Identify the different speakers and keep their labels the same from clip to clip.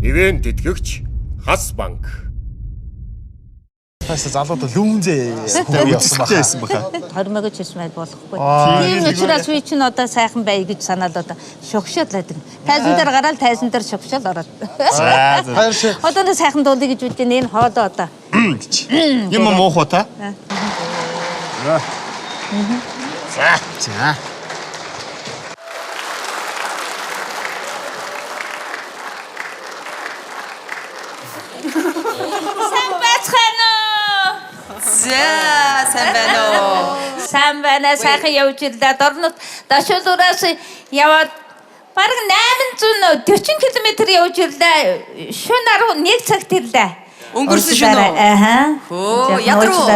Speaker 1: Ивент тэтгэгч Хас банк.
Speaker 2: Таашаа залуудаа лүүнзээ үзсэн баха.
Speaker 3: Хормогч хэлмээр болохгүй. Тийм учраас би чинь одоо сайхан бай гэж санаад одоо шогшоолаад байна. Тайзан дээр гараад тайзан дээр шогшоол ороод. Одоо нэг сайхан дуулъя гэж үгүй энэ хоолоо одоо.
Speaker 2: Юм муух уу та? За.
Speaker 3: За, сайн байна уу? Сайн байна. Сайхан явж ирлээ. Дорнод дашуулуураас яваад бараг 840 км явж ирлээ. Шөнө 11 цагт ирлээ.
Speaker 4: Өнгөрсөн шөнө үү?
Speaker 3: Ааха.
Speaker 4: Оо, ядруу.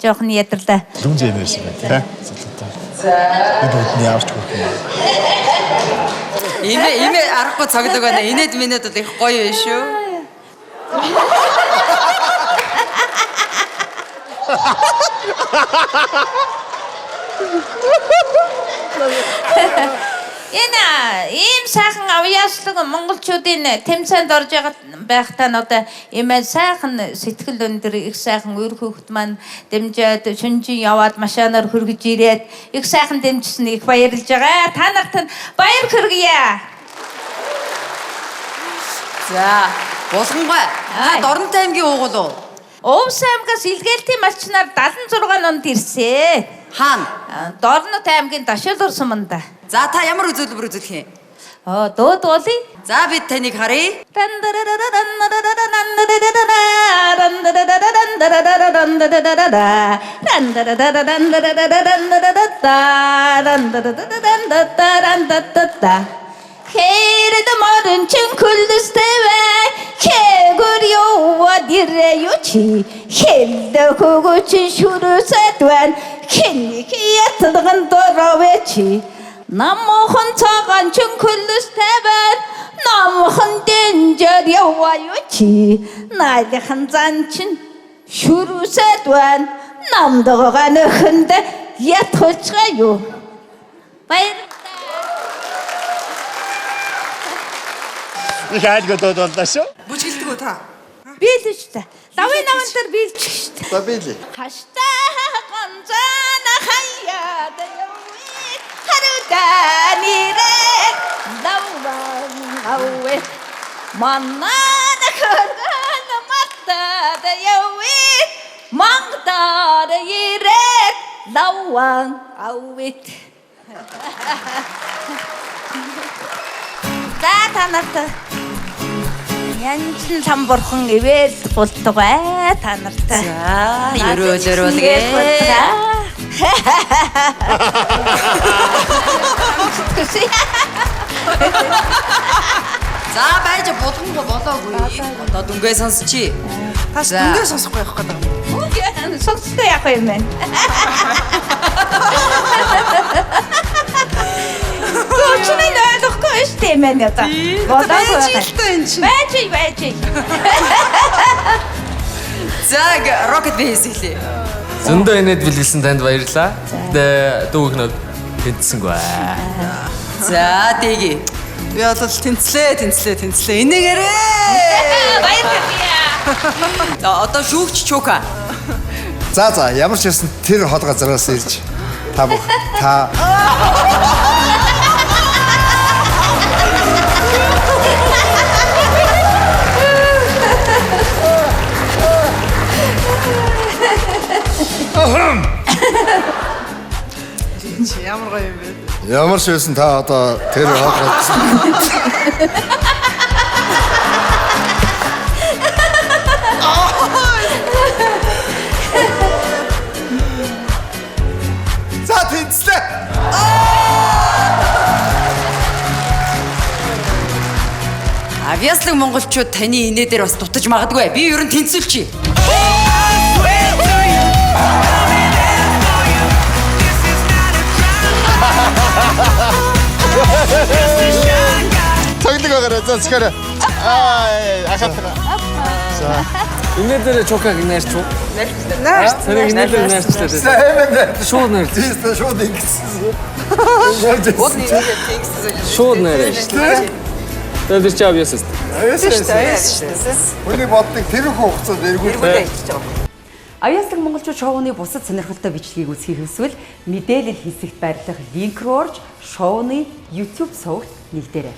Speaker 3: Жохон ядрлаа.
Speaker 2: Лүүнзээ нэрсэн байна тий. За. Бидний авч хөх юм.
Speaker 4: Имээ арахгүй цогдог байна. Инээд минет бол их гоё байна шүү.
Speaker 3: Ийм сайхан авьяаслаг монголчуудын тэмцээнд орж байхдаа одоо имээ сайхан сэтгэл өндөр их сайхан үр хөвгт маань дэмжээд шүнжин яваад машинаар хөргөж ирээд их сайхан дэмжсэн их баярлж байгаа. Та нарт баяр хүргье.
Speaker 4: За, булгангой. Та Дорнот аймгийн уугуул уу?
Speaker 3: Овс аймгаас илгээлтийн малчнаар 76 онд ирсэн.
Speaker 4: Хаана?
Speaker 3: Дорнот аймгийн Дашуулуур суманда.
Speaker 4: За, та ямар үзүүлбэр үзүүлэх юм?
Speaker 3: Дууд уулъя.
Speaker 4: За, бид таныг харъя.
Speaker 3: Хэрэг морин чин күлдэстэвэ хэгүр яваад ирэё чи хэлдэ хөгөч шүрүсэд байна хинний ятлаган доровэ чи намхан цагаан чин күлдэстэвэ намхан дэнжэр яваа чи найдхан зан чин шүрүсэд байна намдгаа нөхөндө ятхочгаю баяр
Speaker 2: Их айлгодод боллоо шүү.
Speaker 4: Бүжгэлдэг үү та?
Speaker 3: Бийлж та. Давын навантар бийлж штэ.
Speaker 2: За бийлээ.
Speaker 3: Хаштай гонцана хаяад явъя. Харуданирэ даван авэ. Маннан хөргөн маттад явъя. Мангдар ирээд даван авэ. За танарт янжин самбурхан ивэл болдог бай та нарт.
Speaker 4: За, ерөөлөрөлгээ. За, байж булгангой болоогүй. Одоо дүнгээ сонсчи.
Speaker 5: Тас дүнгээ сонсохгүй явах гэдэг.
Speaker 3: Сонстой яах юм бэ? Көчнэй ойлгохгүй шүү дээ мэн одоо. Байж.
Speaker 4: За, Rocket Base хэлээ.
Speaker 6: Зөндөө инээд бэлгэлсэн танд баярлалаа. Дүүгнөө тэнцсэнгүй.
Speaker 4: За, дэги.
Speaker 5: Би бол тэнцлээ. Энэгээрээ.
Speaker 3: Баярлалаа.
Speaker 4: За, одоо шүүгч чука.
Speaker 2: За ямар ч байсан тэр хол газараас ирж та
Speaker 5: Ямар гоё юм бэ?
Speaker 2: ямар ч байсан та одоо тэр хол газараас тэнцлээ.
Speaker 4: Авьяаслаг монголчууд таны инээ дээр бас дутаж магадгүй. Би ер нь тэнцүүлчихье.
Speaker 2: Цоглог байгаарай. За скара. Ахатра. За.
Speaker 6: Инээдэр чокаг нэрч үү?
Speaker 5: Наарч.
Speaker 6: Тэрийг инээдэр нэрчлээ. Шууд нэрч.
Speaker 2: Шууд ингэсэн.
Speaker 4: Шууд нэрээ.
Speaker 6: Шууд нэрээ шүү дээ. Тэр чи авьяас тест.
Speaker 2: Хүний боддог тэр их хугацаанд эргүүлээ.
Speaker 7: Аяслаг монголчууд шоуны бусад сонирхолтой бичлэгийг үзхийг хүсвэл мэдээлэл хэсэгт байрлах линк руу орж шоуны YouTube сувагт нэгдээрэй.